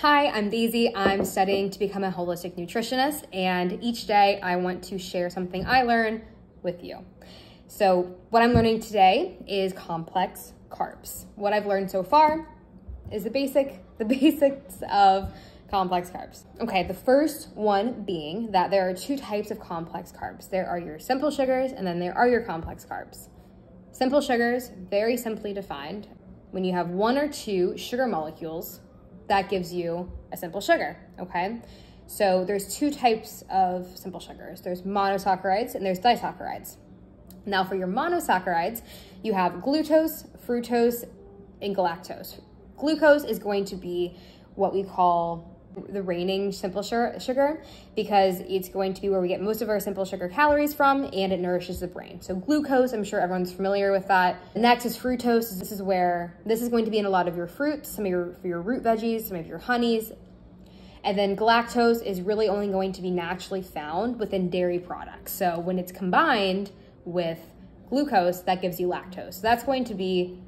Hi, I'm Daisy. I'm studying to become a holistic nutritionist, and each day I want to share something I learn with you. So what I'm learning today is complex carbs. What I've learned so far is the basics of complex carbs. Okay, the first one being that there are two types of complex carbs. There are your simple sugars, and then there are your complex carbs. Simple sugars, very simply defined, when you have one or two sugar molecules, that gives you a simple sugar, okay? So there's two types of simple sugars. There's monosaccharides and there's disaccharides. Now for your monosaccharides, you have glucose, fructose, and galactose. Glucose is going to be what we call the reigning simple sugar because it's going to be where we get most of our simple sugar calories from, and it nourishes the brain. So glucose, I'm sure everyone's familiar with that. Next is fructose. This is going to be in a lot of your fruits, for your root veggies, some of your honeys. And then galactose is really only going to be naturally found within dairy products. So when it's combined with glucose, that gives you lactose. So that's going to be,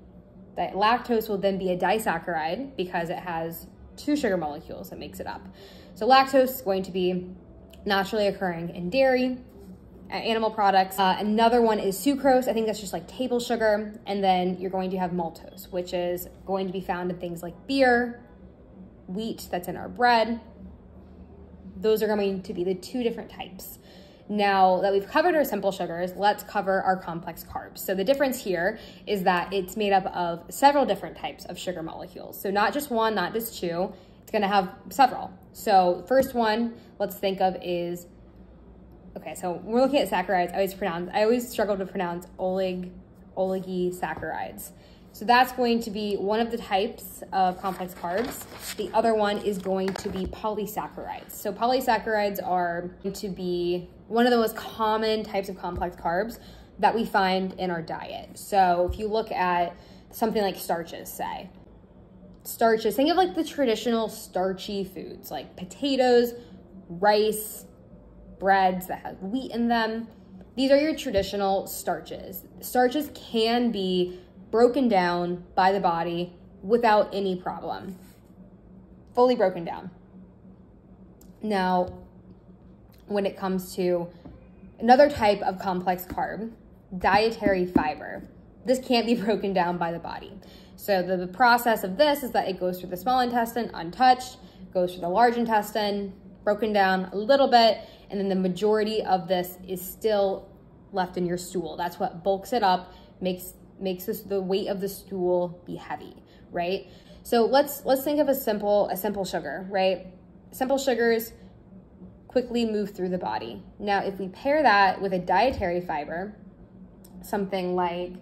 that lactose will then be a disaccharide because it has two sugar molecules that makes it up. So lactose is going to be naturally occurring in dairy, animal products. Another one is sucrose. I think that's just like table sugar. And then you're going to have maltose, which is going to be found in things like beer, wheat that's in our bread. Those are going to be the two different types. Now that we've covered our simple sugars, let's cover our complex carbs. So the difference here is that it's made up of several different types of sugar molecules. So not just one, not just two, it's gonna have several. So first one, let's think of is, okay, so we're looking at saccharides. I always struggle to pronounce oligosaccharides. So that's going to be one of the types of complex carbs. The other one is going to be polysaccharides. So polysaccharides are going to be one of the most common types of complex carbs that we find in our diet. So if you look at something like starches, say. Starches, think of like the traditional starchy foods like potatoes, rice, breads that have wheat in them. These are your traditional starches. Starches can be broken down by the body without any problem. Fully broken down. Now, when it comes to another type of complex carb, dietary fiber, this can't be broken down by the body. So the process of this is that it goes through the small intestine untouched, goes through the large intestine, broken down a little bit, and then the majority of this is still left in your stool. That's what bulks it up, makes the weight of the stool be heavy, right? So let's think of a simple sugar, right? Simple sugars quickly move through the body. Now, if we pair that with a dietary fiber, something like,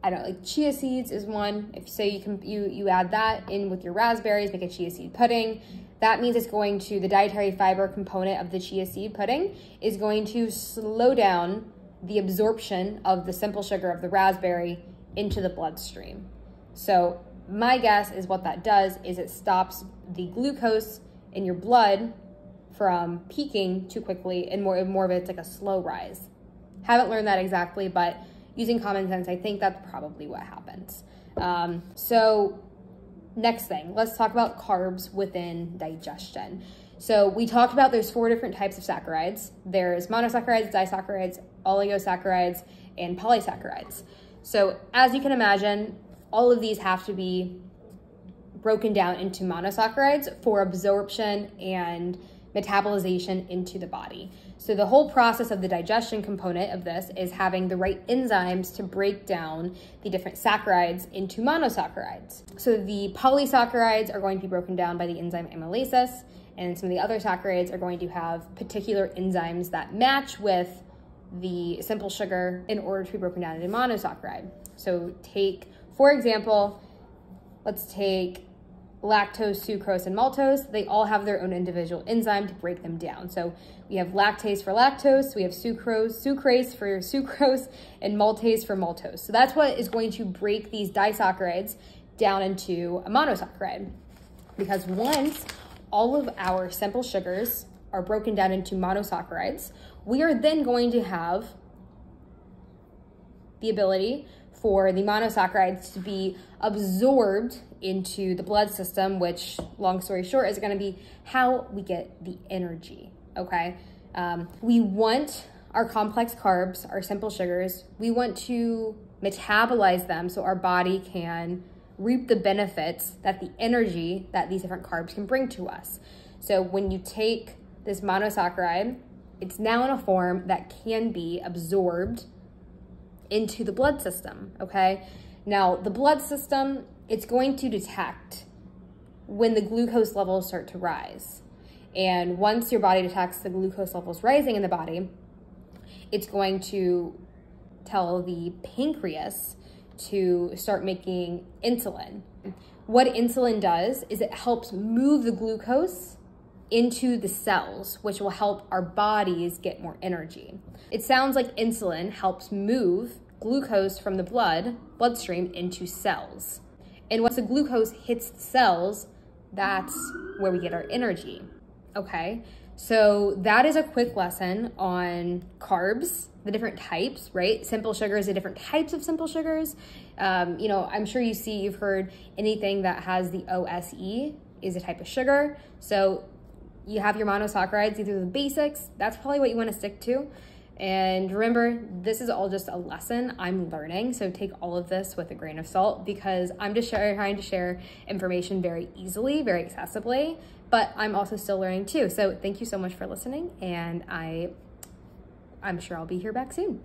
I don't know, like chia seeds is one. If so, you add that in with your raspberries, make a chia seed pudding. That means it's going to, the dietary fiber component of the chia seed pudding is going to slow down the absorption of the simple sugar of the raspberry into the bloodstream. So my guess is what that does is it stops the glucose in your blood from peaking too quickly, and more of it's like a slow rise. Haven't learned that exactly, but using common sense, I think that's probably what happens. So next thing, let's talk about carbs within digestion. So we talked about there's 4 different types of saccharides. There's monosaccharides, disaccharides, oligosaccharides, and polysaccharides. So as you can imagine, all of these have to be broken down into monosaccharides for absorption and metabolization into the body. So the whole process of the digestion component of this is having the right enzymes to break down the different saccharides into monosaccharides. So the polysaccharides are going to be broken down by the enzyme amylases, and some of the other saccharides are going to have particular enzymes that match with the simple sugar in order to be broken down into monosaccharide. So for example, let's take lactose, sucrose, and maltose. They all have their own individual enzyme to break them down. So we have lactase for lactose, we have sucrase for sucrose, and maltase for maltose. So that's what is going to break these disaccharides down into a monosaccharide. Because once all of our simple sugars are broken down into monosaccharides, we are then going to have the ability for the monosaccharides to be absorbed into the blood system, which, long story short, is going to be how we get the energy, okay? We want our complex carbs, our simple sugars, we want to metabolize them so our body can reap the benefits that the energy that these different carbs can bring to us. So when you take this monosaccharide, it's now in a form that can be absorbed into the blood system, okay? Now, the blood system, it's going to detect when the glucose levels start to rise. And once your body detects the glucose levels rising in the body, it's going to tell the pancreas to start making insulin. What insulin does is it helps move the glucose into the cells, which will help our bodies get more energy. It sounds like insulin helps move glucose from the bloodstream into cells. And once the glucose hits the cells, that's where we get our energy, okay? So that is a quick lesson on carbs, the different types, right? Simple sugars, the different types of simple sugars. You know, I'm sure you've heard anything that has the OSE is a type of sugar. So you have your monosaccharides, these are the basics. That's probably what you want to stick to. And remember, this is all just a lesson I'm learning. So take all of this with a grain of salt, because I'm just trying to share information very easily, very accessibly, but I'm also still learning too. So thank you so much for listening, and I'm sure I'll be here back soon.